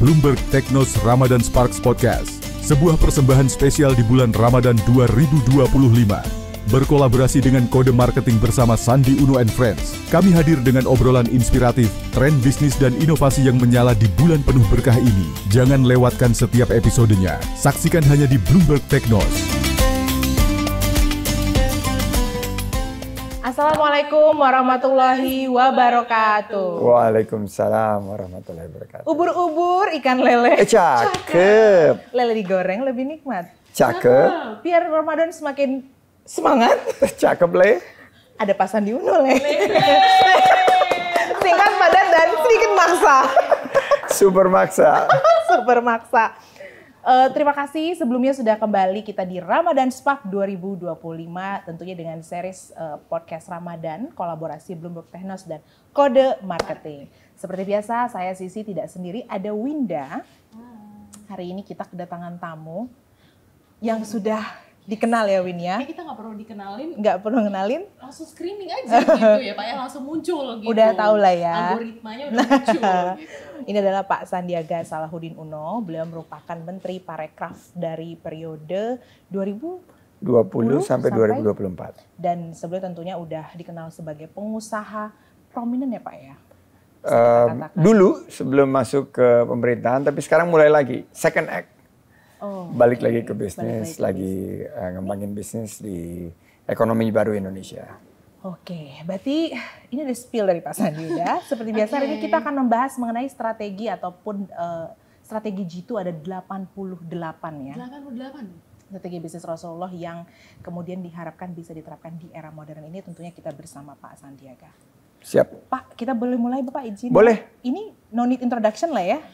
Bloomberg Technos Ramadan Sparks Podcast, sebuah persembahan spesial di bulan Ramadan 2025. Berkolaborasi dengan Kode Marketing bersama Sandi Uno and Friends, kami hadir dengan obrolan inspiratif, tren bisnis dan inovasi yang menyala di bulan penuh berkah ini. Jangan lewatkan setiap episodenya. Saksikan hanya di Bloomberg Technos. Assalamualaikum warahmatullahi wabarakatuh. Waalaikumsalam warahmatullahi wabarakatuh. Ubur-ubur ikan lele. Cakep. Lele digoreng lebih nikmat. Cakep. Biar Ramadan semakin semangat. Cakep, Le. Ada Pak Sandi Uno, Le. Singkat, padat, dan sedikit maksa. Super maksa. Super maksa. Terima kasih sebelumnya sudah kembali kita di Ramadan Spark 2025, tentunya dengan series podcast Ramadan, kolaborasi Bloomberg Technos dan Kode Marketing. Seperti biasa, saya Sisi tidak sendiri, ada Winda. Hari ini kita kedatangan tamu yang sudah dikenal ya, Win ya? Kita nggak perlu dikenalin. Nggak perlu kenalin. Langsung screening aja gitu ya Pak ya, langsung muncul gitu. Udah tahu lah ya. Algoritmanya udah muncul gitu. Ini adalah Pak Sandiaga Salahuddin Uno. Beliau merupakan Menteri Parekraf dari periode 2020 sampai 2024. Dan sebelumnya tentunya udah dikenal sebagai pengusaha prominent ya Pak ya? Dulu sebelum masuk ke pemerintahan, tapi sekarang mulai lagi, second act. Balik lagi ke bisnis, lagi ngembangin bisnis di ekonomi baru Indonesia. Oke, berarti ini ada spill dari Pak Sandi ya. Seperti biasa hari ini kita akan membahas mengenai strategi ataupun strategi G2 ada 88 ya. 88. Strategi bisnis Rasulullah yang kemudian diharapkan bisa diterapkan di era modern ini, tentunya kita bersama Pak Sandiaga. Siap. Pak, kita boleh mulai Bapak izin? Boleh. Ini no need introduction lah ya.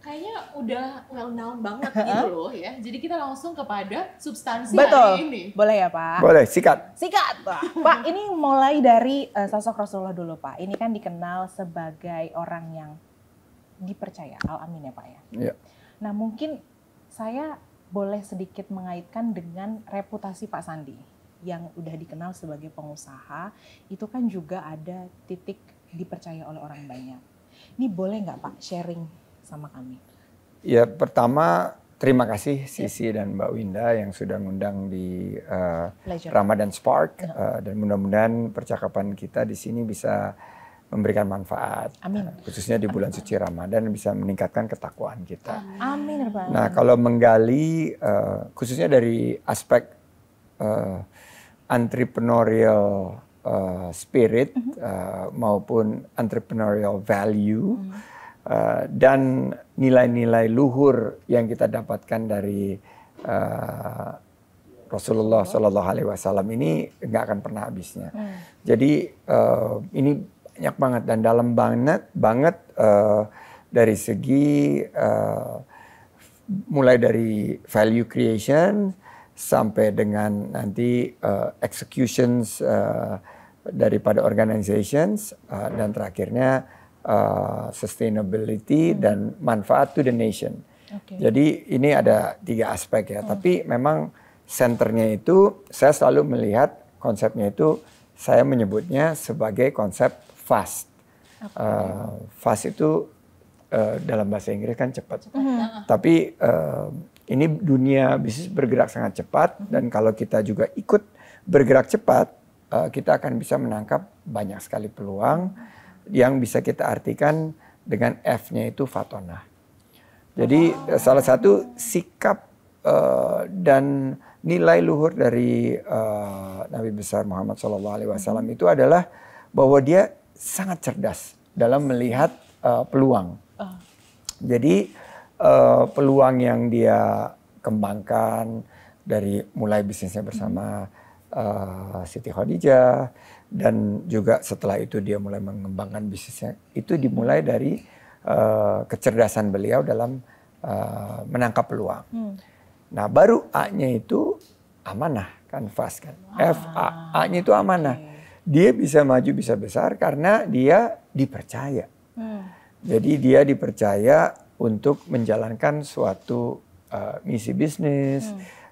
Kayaknya udah well known banget gitu loh ya. Jadi kita langsung kepada substansi Betul. hari ini. Boleh ya Pak? Boleh, sikat. Sikat Pak, ini mulai dari sosok Rasulullah dulu Pak. Ini kan dikenal sebagai orang yang dipercaya, al-amin ya Pak ya. Ya. Nah mungkin saya boleh sedikit mengaitkan dengan reputasi Pak Sandi yang udah dikenal sebagai pengusaha, itu kan juga ada titik dipercaya oleh orang banyak. Ini boleh nggak Pak sharing sama kami? Ya, pertama terima kasih Sisi dan Mbak Winda yang sudah ngundang di Ramadan Spark dan mudah-mudahan percakapan kita di sini bisa memberikan manfaat. Amin. Khususnya di bulan suci Ramadan bisa meningkatkan ketakwaan kita. Amin. Nah, kalau menggali khususnya dari aspek entrepreneurial spirit maupun entrepreneurial value dan nilai-nilai luhur yang kita dapatkan dari Rasulullah Shallallahu Alaihi Wasallam ini nggak akan pernah habisnya. Jadi ini banyak banget dan dalam banget dari segi mulai dari value creation sampai dengan nanti executions daripada organizations dan terakhirnya sustainability dan manfaat to the nation. Jadi ini ada 3 aspek ya. Tapi memang senternya itu saya selalu melihat konsepnya itu saya menyebutnya sebagai konsep fast. Fast itu dalam bahasa Inggris kan cepat. Tapi ini dunia bisnis bergerak sangat cepat dan kalau kita juga ikut bergerak cepat, kita akan bisa menangkap banyak sekali peluang yang bisa kita artikan dengan F-nya itu fatonah. Jadi salah satu sikap dan nilai luhur dari Nabi besar Muhammad SAW itu adalah bahwa dia sangat cerdas dalam melihat peluang. Jadi peluang yang dia kembangkan dari mulai bisnisnya bersama Siti Khadijah dan juga setelah itu dia mulai mengembangkan bisnisnya itu dimulai dari kecerdasan beliau dalam menangkap peluang. Nah baru A-nya itu amanah kan fast kan. A-nya itu amanah. Dia bisa maju bisa besar karena dia dipercaya. Jadi dia dipercaya untuk menjalankan suatu misi bisnis.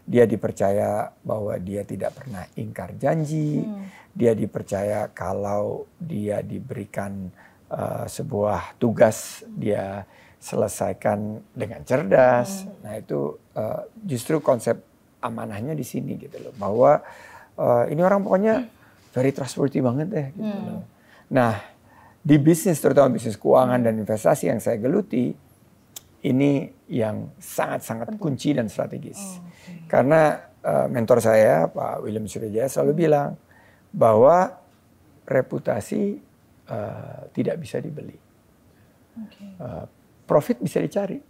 Dia dipercaya bahwa dia tidak pernah ingkar janji. Dia dipercaya kalau dia diberikan sebuah tugas, dia selesaikan dengan cerdas. Nah itu justru konsep amanahnya di sini gitu loh, bahwa ini orang pokoknya very trustworthy banget deh gitu loh. Nah di bisnis, terutama bisnis keuangan dan investasi yang saya geluti, ini yang sangat-sangat kunci dan strategis. Karena mentor saya Pak William Surya selalu bilang bahwa reputasi tidak bisa dibeli. Profit bisa dicari,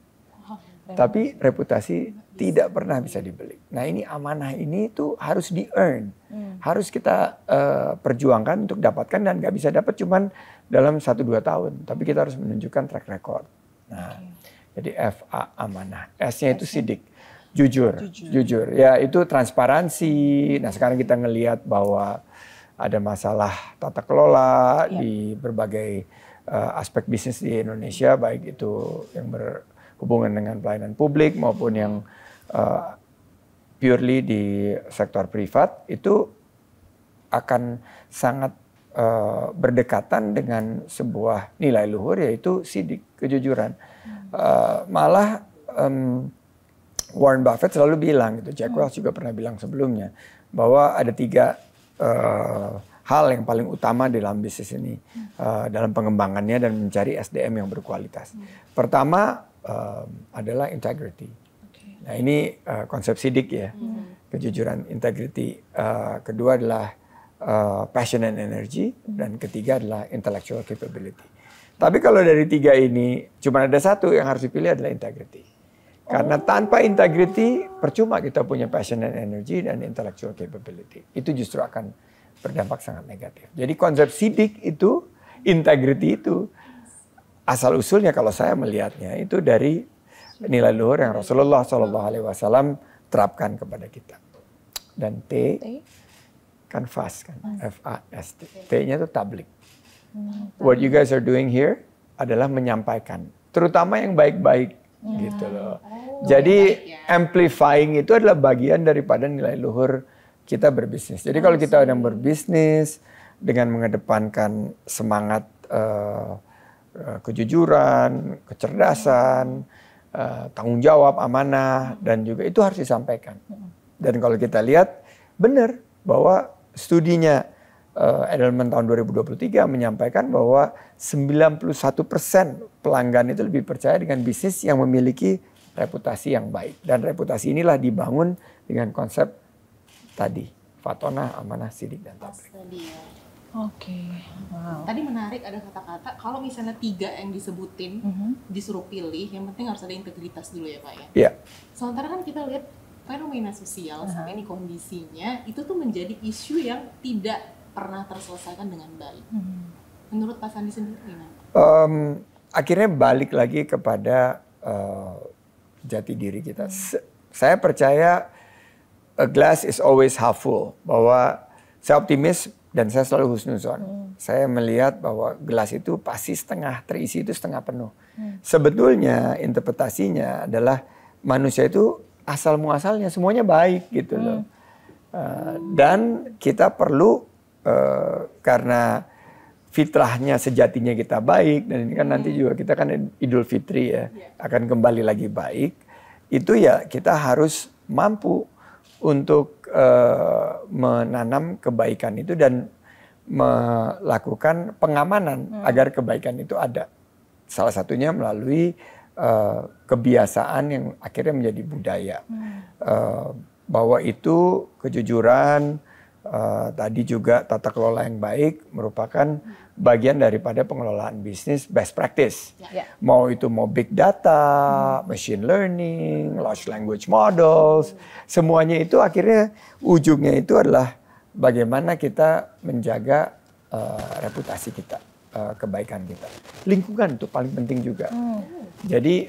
tapi reputasi tidak pernah bisa dibeli. Nah ini amanah ini tuh harus di-earn, harus kita perjuangkan untuk dapatkan, dan nggak bisa dapat cuman dalam 1-2 tahun, tapi kita harus menunjukkan track record. Nah, jadi FA amanah, S-nya itu sidik, jujur. Ya itu transparansi. Nah sekarang kita ngelihat bahwa ada masalah tata kelola di berbagai aspek bisnis di Indonesia, baik itu yang berhubungan dengan pelayanan publik maupun yang purely di sektor privat, itu akan sangat berdekatan dengan sebuah nilai luhur, yaitu sidik, kejujuran. Malah Warren Buffett selalu bilang, gitu, Jack Welch juga pernah bilang sebelumnya, bahwa ada 3 hal yang paling utama dalam bisnis ini, dalam pengembangannya dan mencari SDM yang berkualitas. Pertama adalah integrity. Nah ini konsep sidik ya, kejujuran, integrity. Kedua adalah passion and energy, dan ketiga adalah intellectual capability. Tapi kalau dari 3 ini cuma ada 1 yang harus dipilih, adalah integrity. Karena tanpa integrity percuma kita punya passion and energy dan intellectual capability. Itu justru akan berdampak sangat negatif. Jadi konsep sidik itu, integrity itu, asal usulnya kalau saya melihatnya itu dari nilai luhur yang Rasulullah SAW terapkan kepada kita. Dan T kan fast kan, F-A-S-T. T-nya itu tablik. What you guys are doing here adalah menyampaikan, terutama yang baik-baik gitu loh. Jadi amplifying itu adalah bagian daripada nilai luhur kita berbisnis. Jadi kalau kita sedang berbisnis dengan mengedepankan semangat kejujuran, kecerdasan, tanggung jawab, amanah, dan juga itu harus disampaikan. Dan kalau kita lihat benar bahwa studinya Edelman tahun 2023 menyampaikan bahwa 91% pelanggan itu lebih percaya dengan bisnis yang memiliki reputasi yang baik. Dan reputasi inilah dibangun dengan konsep tadi, fatonah, amanah, sidik, dan tablik. Wow. Tadi menarik ada kata-kata, kalau misalnya 3 yang disebutin, disuruh pilih, yang penting harus ada integritas dulu ya Pak ya? Iya. Sementara kan kita lihat fenomena sosial saat ini kondisinya, itu tuh menjadi isu yang tidak pernah terselesaikan dengan baik. Menurut Pak Sandi sendiri gimana? Akhirnya balik lagi kepada jati diri kita. Saya percaya a glass is always half full, bahwa saya optimis dan saya selalu husnuzon. Saya melihat bahwa gelas itu pasti setengah terisi, itu setengah penuh. Sebetulnya interpretasinya adalah manusia itu asal muasalnya semuanya baik gitu loh. Dan kita perlu karena fitrahnya sejatinya kita baik, dan ini kan nanti juga kita kan Idul Fitri ya, akan kembali lagi baik. Itu ya kita harus mampu untuk menanam kebaikan itu dan melakukan pengamanan agar kebaikan itu ada. Salah satunya melalui kebiasaan yang akhirnya menjadi budaya. Bahwa itu kejujuran, tadi juga tata kelola yang baik merupakan bagian daripada pengelolaan bisnis best practice. Mau itu big data, machine learning, large language models, semuanya itu akhirnya ujungnya itu adalah bagaimana kita menjaga reputasi kita, kebaikan kita. Lingkungan itu paling penting juga. Jadi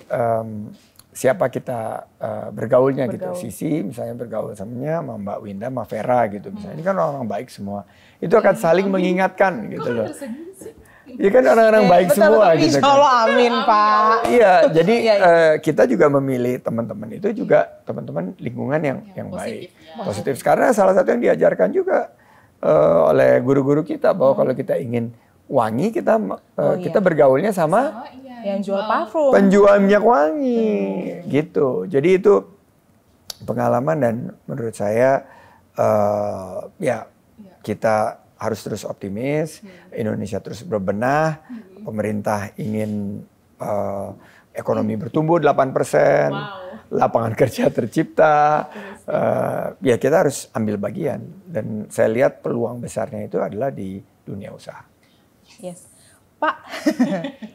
siapa kita bergaulnya gitu. Sisi misalnya bergaul sama Mbak Winda, Mbak Vera gitu misalnya. Ini kan orang-orang baik semua. Itu akan saling mengingatkan gitu loh. Iya kan orang-orang baik semua gitu kan. Allah amin Pak. Iya, jadi kita juga memilih teman-teman itu juga teman-teman lingkungan yang baik. Positif. Karena salah satu yang diajarkan juga oleh guru-guru kita bahwa kalau kita ingin wangi kita kita bergaulnya sama yang jual parfum, penjual minyak wangi gitu. Jadi itu pengalaman dan menurut saya kita harus terus optimis, Indonesia terus berbenah, pemerintah ingin ekonomi bertumbuh 8%, lapangan kerja tercipta, ya kita harus ambil bagian. Dan saya lihat peluang besarnya itu adalah di dunia usaha. Yes, Pak,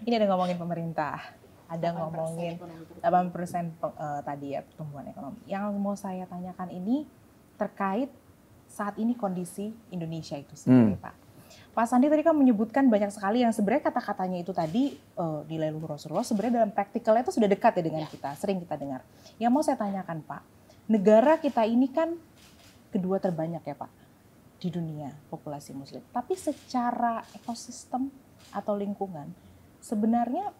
ini ada ngomongin pemerintah, ada ngomongin 8% tadi ya pertumbuhan ekonomi. Yang mau saya tanyakan ini terkait saat ini kondisi Indonesia itu sendiri, Pak. Pak Sandi tadi kan menyebutkan banyak sekali yang sebenarnya kata-katanya itu tadi nilai luhur Rasulullah sebenarnya dalam praktikalnya itu sudah dekat ya dengan kita, sering kita dengar. Yang mau saya tanyakan, Pak, negara kita ini kan kedua terbanyak ya, Pak, di dunia populasi muslim. Tapi secara ekosistem atau lingkungan, sebenarnya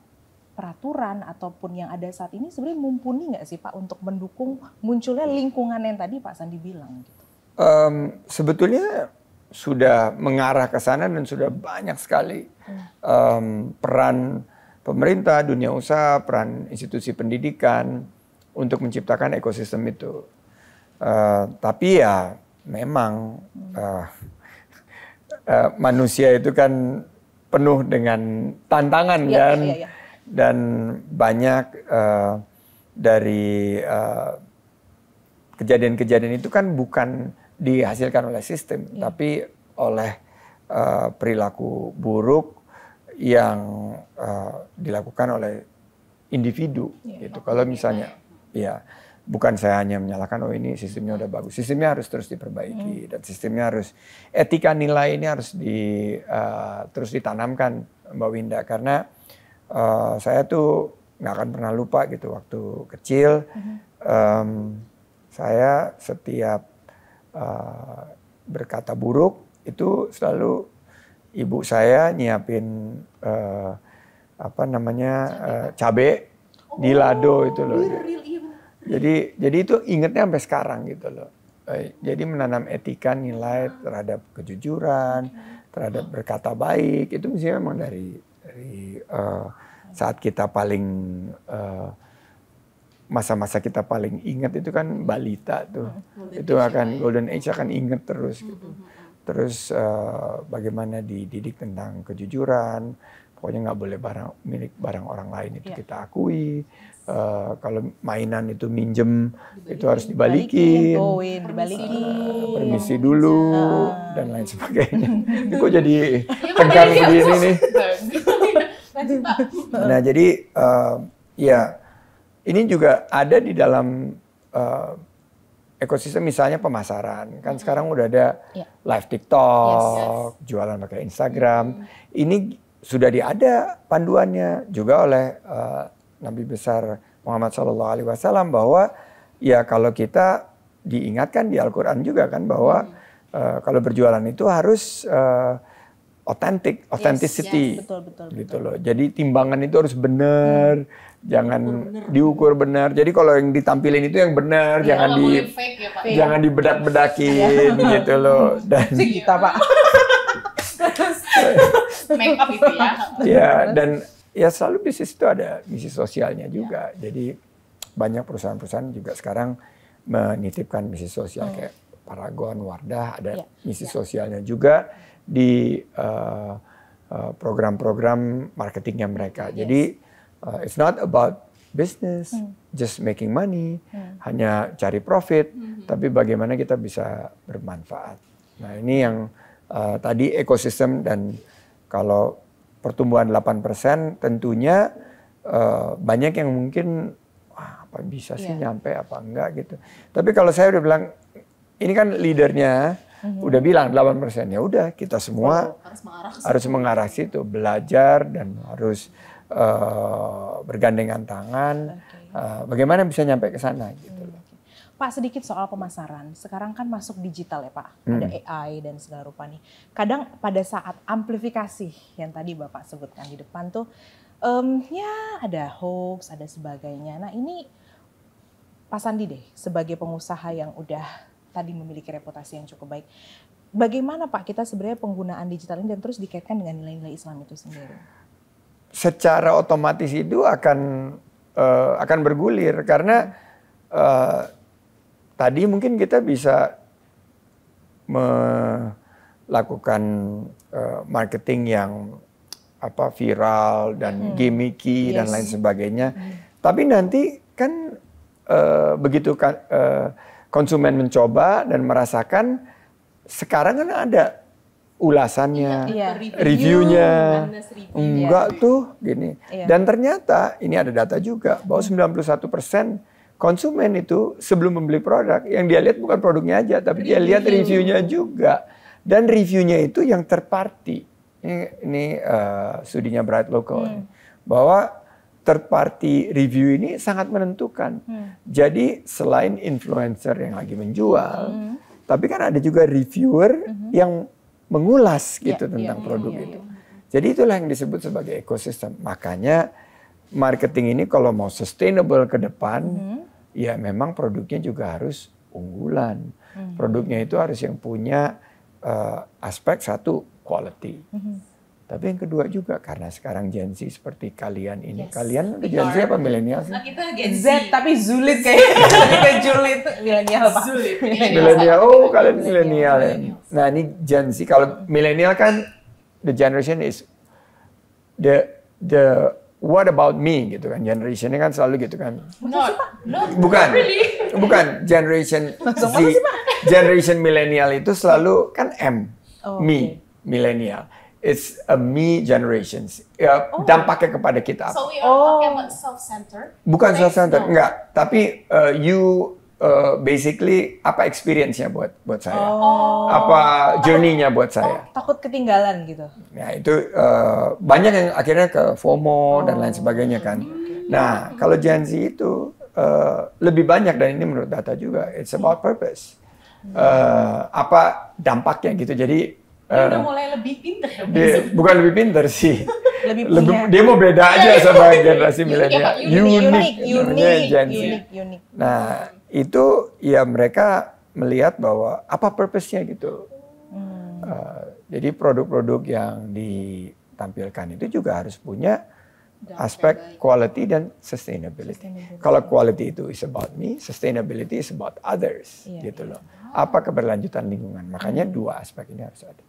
peraturan ataupun yang ada saat ini sebenarnya mumpuni nggak sih, Pak, untuk mendukung munculnya lingkungan yang tadi Pak Sandi bilang gitu? Sebetulnya sudah mengarah ke sana dan sudah banyak sekali peran pemerintah, dunia usaha, peran institusi pendidikan untuk menciptakan ekosistem itu. Tapi ya memang manusia itu kan penuh dengan tantangan kan, dan banyak dari kejadian-kejadian itu kan bukan dihasilkan oleh sistem, tapi oleh perilaku buruk yang dilakukan oleh individu. Gitu. Kalau misalnya, ya bukan saya hanya menyalahkan, oh ini sistemnya udah bagus, sistemnya harus terus diperbaiki dan sistemnya harus, etika nilai ini harus terus ditanamkan, Mbak Winda, karena saya tuh nggak akan pernah lupa gitu waktu kecil, saya setiap berkata buruk itu selalu ibu saya nyiapin cabe di lado itu loh. Jadi itu ingetnya sampai sekarang gitu loh. Jadi menanam etika nilai terhadap kejujuran, terhadap berkata baik itu mestinya memang dari saat kita paling masa-masa kita paling ingat itu kan balita tuh. Itu akan golden age akan ingat terus gitu. Terus bagaimana dididik tentang kejujuran, pokoknya nggak boleh milik barang orang lain itu kita akui. Kalau mainan itu minjem itu harus dibalikin. Permisi dulu dan lain sebagainya. Ini kok jadi tegang begini nih. Nah jadi ya ini juga ada di dalam ekosistem, misalnya pemasaran. Kan sekarang udah ada live TikTok, jualan pakai Instagram. Ini sudah ada panduannya juga oleh Nabi besar Muhammad SAW bahwa ya kalau kita diingatkan di Al-Quran juga kan bahwa kalau berjualan itu harus authenticity, betul. Gitu loh. Jadi timbangan itu harus benar. Jangan diukur benar. Jadi kalau yang ditampilin itu yang benar, jangan dibedak-bedakin gitu loh. Dan kita, Pak. Make up itu ya. Ya, dan ya selalu bisnis itu ada misi sosialnya juga. Jadi banyak perusahaan-perusahaan juga sekarang menitipkan misi sosial kayak Paragon, Wardah ada misi sosialnya juga di program-program marketingnya mereka. Jadi it's not about business, just making money, hanya cari profit, tapi bagaimana kita bisa bermanfaat. Nah ini yang tadi ekosistem, dan kalau pertumbuhan 8% tentunya banyak yang mungkin apa bisa sih nyampe apa enggak gitu. Tapi kalau saya udah bilang, ini kan leadernya udah bilang 8%, ya udah kita semua harus mengarah situ, belajar dan harus bergandengan tangan, bagaimana bisa nyampe ke sana gitu loh. Pak, sedikit soal pemasaran. Sekarang kan masuk digital ya Pak, ada AI dan segala rupa nih. Kadang pada saat amplifikasi yang tadi Bapak sebutkan di depan tuh, ya ada hoax, ada sebagainya. Nah ini Pak Sandi deh, sebagai pengusaha yang udah tadi memiliki reputasi yang cukup baik, bagaimana Pak kita sebenarnya penggunaan digital ini dan terus dikaitkan dengan nilai-nilai Islam itu sendiri? Secara otomatis itu akan bergulir karena tadi mungkin kita bisa melakukan marketing yang viral dan gimmicky dan lain sebagainya. Tapi nanti kan begitu konsumen mencoba dan merasakan, sekarang kan ada ulasannya, reviewnya, enggak tuh gini. Dan ternyata ini ada data juga bahwa 91% konsumen itu sebelum membeli produk, yang dia lihat bukan produknya aja, tapi dia lihat reviewnya juga. Dan reviewnya itu yang third party. Ini studinya Bright Local, bahwa third party review ini sangat menentukan. Jadi selain influencer yang lagi menjual, tapi kan ada juga reviewer yang mengulas gitu tentang produk itu. Jadi itulah yang disebut sebagai ekosistem. Makanya marketing ini kalau mau sustainable ke depan, ya memang produknya juga harus unggulan. Produknya itu harus yang punya aspek satu, quality. Tapi yang kedua juga, karena sekarang Gen Z seperti kalian ini. Kalian udah Gen Z apa milenial sih? Nah, kita Gen Z. Tapi zulit kayaknya. Julit milenial Pak. Milenial, kalian milenial ya. Nah ini Gen Z, kalau milenial kan the generation is the what about me gitu kan. Generationnya kan selalu gitu kan. Bukan generation Z. Generation milenial itu selalu kan me, milenial. It's a me generations. Dampaknya kepada kita. So we are talking about self-centered? Bukan self-centered, enggak. Tapi you basically apa experience-nya buat saya? Apa journey-nya buat saya? Takut ketinggalan gitu. Nah itu banyak yang akhirnya ke FOMO dan lain sebagainya kan. Nah kalau Gen Z itu lebih banyak, dan ini menurut data juga, it's about purpose. Apa dampaknya gitu. Jadi Dia udah mulai lebih pintar. Bukan lebih pintar sih. Lebih dia mau beda aja sama generasi milenial. Unik. Nah, itu ya mereka melihat bahwa apa purpose-nya gitu. Jadi produk-produk yang ditampilkan itu juga harus punya aspek quality dan sustainability. Kalau quality itu is about me, sustainability is about others, gitu loh. Apa keberlanjutan lingkungan? Makanya dua aspek ini harus ada.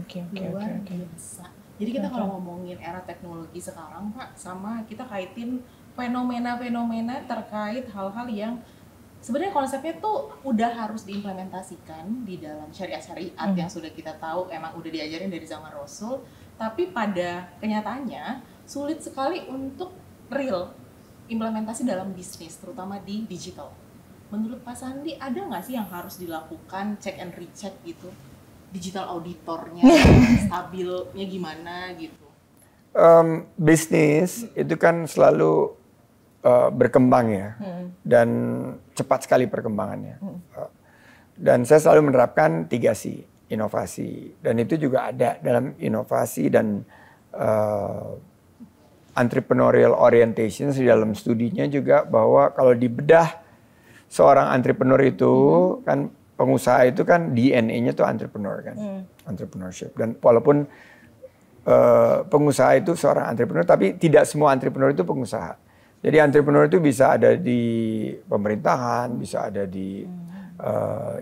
Oke. Biasa. Jadi kita kalau ngomongin era teknologi sekarang, Pak, sama kita kaitin fenomena-fenomena terkait hal-hal yang sebenarnya konsepnya tuh udah harus diimplementasikan di dalam syariat yang sudah kita tahu emang udah diajarin dari zaman Rasul, tapi pada kenyataannya sulit sekali untuk real implementasi dalam bisnis, terutama di digital. Menurut Pak Sandi, ada nggak sih yang harus dilakukan check and recheck gitu? Digital auditornya, stabilnya gimana gitu? Bisnis itu kan selalu berkembang ya, dan cepat sekali perkembangannya. Dan saya selalu menerapkan 3C, inovasi. Dan itu juga ada dalam inovasi dan entrepreneurial orientation di dalam studinya juga, bahwa kalau dibedah seorang entrepreneur itu kan, pengusaha itu kan DNA-nya tuh entrepreneur kan, entrepreneurship. Dan walaupun pengusaha itu seorang entrepreneur, tapi tidak semua entrepreneur itu pengusaha. Jadi entrepreneur itu bisa ada di pemerintahan, bisa ada di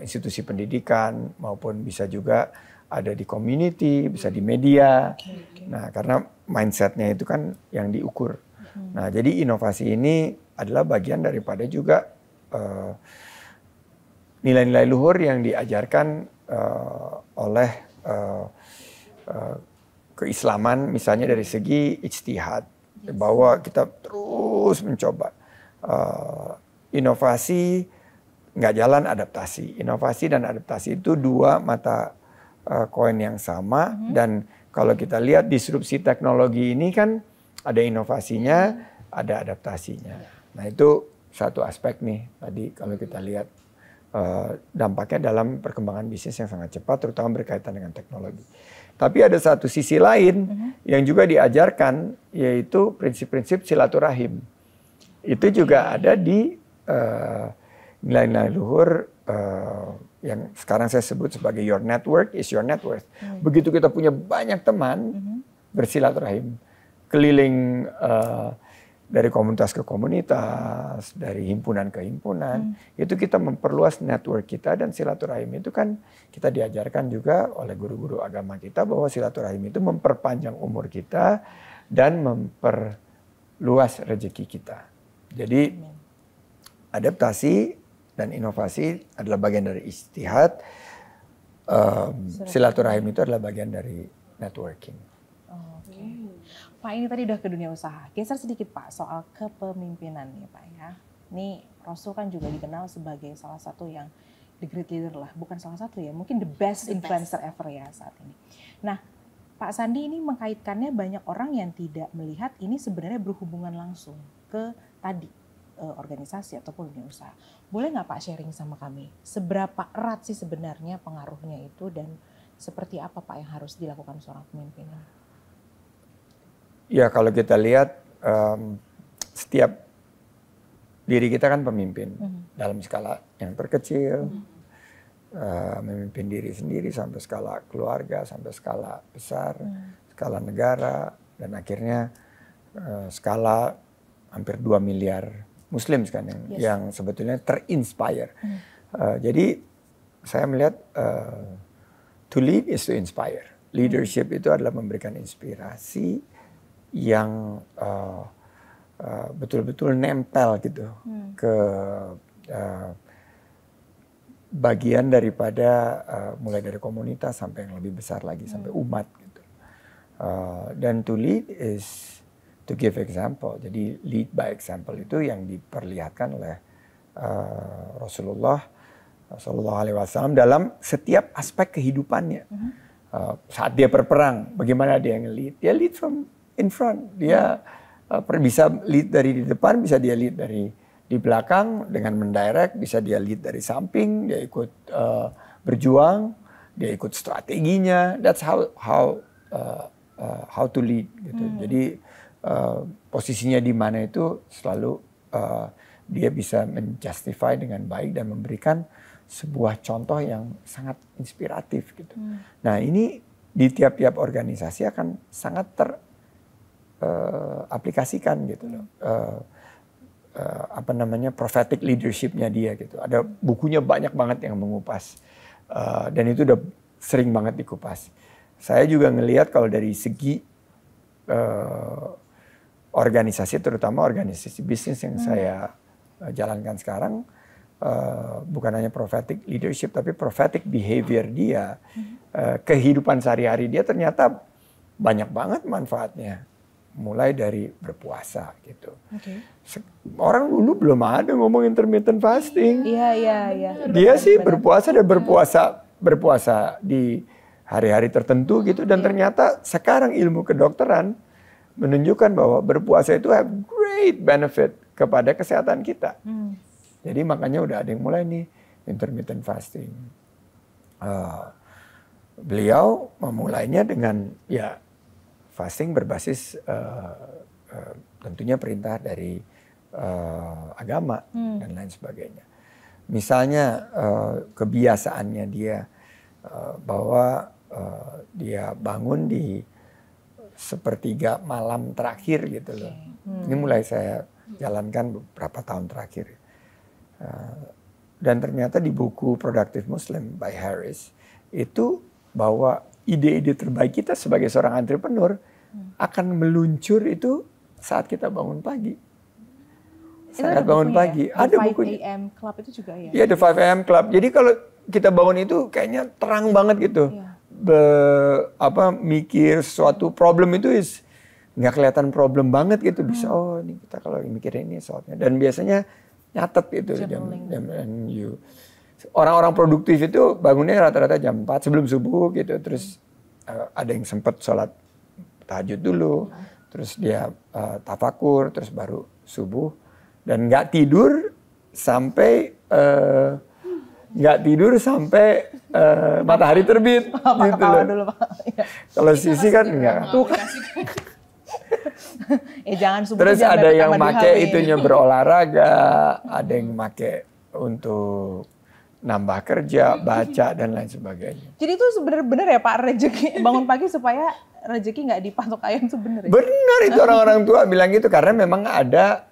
institusi pendidikan, maupun bisa juga ada di community, bisa di media. Nah, karena mindsetnya itu kan yang diukur. Nah, jadi inovasi ini adalah bagian daripada juga nilai-nilai luhur yang diajarkan oleh keislaman, misalnya dari segi ijtihad, bahwa kita terus mencoba. Inovasi nggak jalan, adaptasi. Inovasi dan adaptasi itu dua mata koin yang sama. Dan kalau kita lihat disrupsi teknologi ini kan ada inovasinya, ada adaptasinya. Nah itu satu aspek nih tadi kalau kita lihat dampaknya dalam perkembangan bisnis yang sangat cepat, terutama berkaitan dengan teknologi. Tapi ada satu sisi lain yang juga diajarkan, yaitu prinsip-prinsip silaturahim. Itu juga ada di nilai-nilai luhur yang sekarang saya sebut sebagai your network is your net worth. Begitu kita punya banyak teman bersilaturahim, keliling dari komunitas ke komunitas, dari himpunan ke himpunan, itu kita memperluas network kita. Dan silaturahim itu kan kita diajarkan juga oleh guru-guru agama kita bahwa silaturahim itu memperpanjang umur kita dan memperluas rezeki kita. Jadi adaptasi dan inovasi adalah bagian dari ijtihad. Silaturahim itu adalah bagian dari networking. Pak, ini tadi udah ke dunia usaha. Geser sedikit Pak soal kepemimpinan nih Pak ya. Ini Rasul kan juga dikenal sebagai salah satu yang the great leader lah. Bukan salah satu ya, mungkin the best influencer ever ya saat ini. Nah, Pak Sandi ini mengkaitkannya banyak orang yang tidak melihat ini sebenarnya berhubungan langsung ke tadi organisasi ataupun dunia usaha. Boleh nggak Pak sharing sama kami? Seberapa erat sih sebenarnya pengaruhnya itu dan seperti apa Pak yang harus dilakukan seorang pemimpin? Ya kalau kita lihat setiap diri kita kan pemimpin dalam skala yang terkecil, memimpin diri sendiri sampai skala keluarga, sampai skala besar, skala negara, dan akhirnya skala hampir 2 miliar Muslim sekarang yang sebetulnya terinspire. Jadi saya melihat to lead is to inspire. Leadership itu adalah memberikan inspirasi yang betul-betul nempel gitu ke bagian daripada mulai dari komunitas sampai yang lebih besar lagi sampai umat gitu. Dan to lead is to give example. Jadi lead by example itu yang diperlihatkan oleh Rasulullah SAW dalam setiap aspek kehidupannya. Saat dia berperang, bagaimana dia nge-lead? Dia lead from in front. Dia bisa lead dari di depan, bisa dia lead dari di belakang dengan mendirect, bisa dia lead dari samping, dia ikut berjuang, dia ikut strateginya. That's how to lead gitu. Jadi posisinya di mana itu selalu dia bisa menjustify dengan baik dan memberikan sebuah contoh yang sangat inspiratif gitu. Nah ini di tiap-tiap organisasi akan sangat aplikasikan gitu loh. Prophetic leadership-nya dia gitu. Ada bukunya banyak banget yang mengupas. Dan itu udah sering banget dikupas. Saya juga ngelihat kalau dari segi organisasi, terutama organisasi bisnis yang saya jalankan sekarang, bukan hanya prophetic leadership, tapi prophetic behavior dia, kehidupan sehari-hari dia ternyata banyak banget manfaatnya. Mulai dari berpuasa gitu. Orang dulu belum ada ngomong intermittent fasting. Iya. Dia sih berpuasa dan berpuasa di hari-hari tertentu gitu. Dan ternyata sekarang ilmu kedokteran menunjukkan bahwa berpuasa itu have great benefit kepada kesehatan kita. Jadi makanya udah ada yang mulai nih intermittent fasting. Beliau memulainya dengan fasting berbasis tentunya perintah dari agama dan lain sebagainya. Misalnya kebiasaannya dia bahwa dia bangun di sepertiga malam terakhir gitu loh. Ini mulai saya jalankan beberapa tahun terakhir. Dan ternyata di buku Productive Muslim by Harris itu bahwa ide-ide terbaik kita sebagai seorang entrepreneur akan meluncur itu saat kita bangun pagi. Saat bangun pagi. Ya? Ada bukunya. 5 AM Club itu juga ya? Iya, The 5 AM Club. Jadi kalau kita bangun itu kayaknya terang banget gitu. Mikir sesuatu problem itu nggak kelihatan problem banget gitu. Bisa, ini kita kalau mikirin ini soalnya. Dan biasanya nyatet gitu. Orang-orang produktif itu bangunnya rata-rata jam 4 sebelum subuh gitu. Terus ada yang sempat sholat tahajud dulu. Terus dia tafakur, terus baru subuh. Dan nggak tidur sampai matahari terbit. Gitu loh. Dulu, Pak. Kalau Sisi kan enggak. Jangan subuh. Terus ada yang make itunya berolahraga, ada yang make untuk nambah kerja, baca dan lain sebagainya. Jadi itu benar-benar ya Pak, rezeki bangun pagi supaya rezeki nggak dipatok ayam itu benar ya? Benar itu orang-orang tua bilang gitu karena memang ada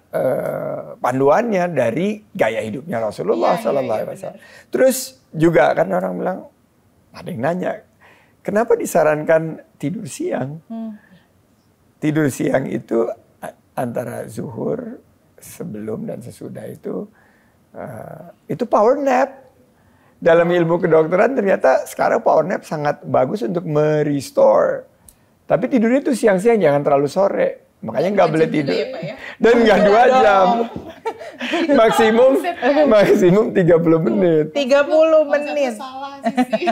panduannya dari gaya hidupnya Rasulullah Sallallahu Alaihi Wasallam. Terus juga kan orang bilang, ada yang nanya, kenapa disarankan tidur siang? Tidur siang itu antara zuhur, sebelum dan sesudah itu power nap. Dalam ilmu kedokteran ternyata sekarang power nap sangat bagus untuk merestore. Tapi tidurnya itu siang-siang, jangan terlalu sore. Makanya nggak boleh tidur. Ya, dan nggak 2 jam. maksimum 30 menit. 30 menit. Salah sih.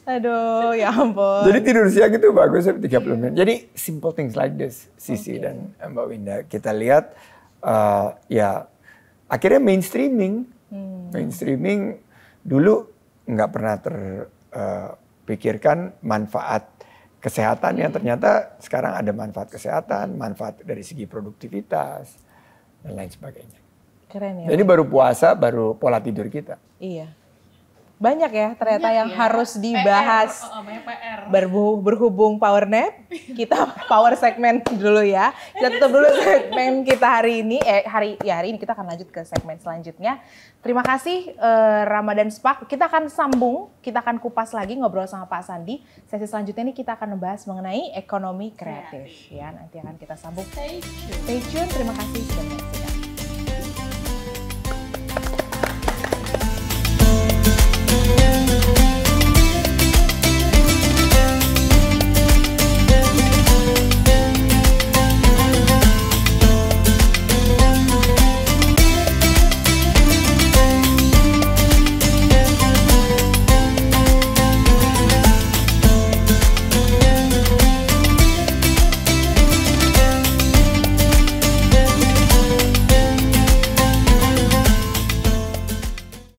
Aduh, ya ampun. Jadi tidur siang itu bagus 30 menit. Jadi simple things like this, Sisi dan Mbak Winda. Kita lihat ya akhirnya mainstreaming. Mainstreaming dulu nggak pernah terpikirkan manfaat kesehatannya, ternyata sekarang ada manfaat kesehatan, manfaat dari segi produktivitas, dan lain sebagainya. Keren ya. Jadi baru puasa, baru pola tidur kita. Iya. Banyak ya ternyata yang harus dibahas. PR. Berhubung power nap, kita power segmen dulu ya. Kita tutup dulu segmen kita hari ini. Hari ini kita akan lanjut ke segmen selanjutnya. Terima kasih Ramadan Spark. Kita akan sambung, kita akan kupas lagi ngobrol sama Pak Sandi. Sesi selanjutnya ini kita akan membahas mengenai ekonomi kreatif. Ya, nanti akan kita sambung. Stay tune. Terima kasih sudah menyaksikan.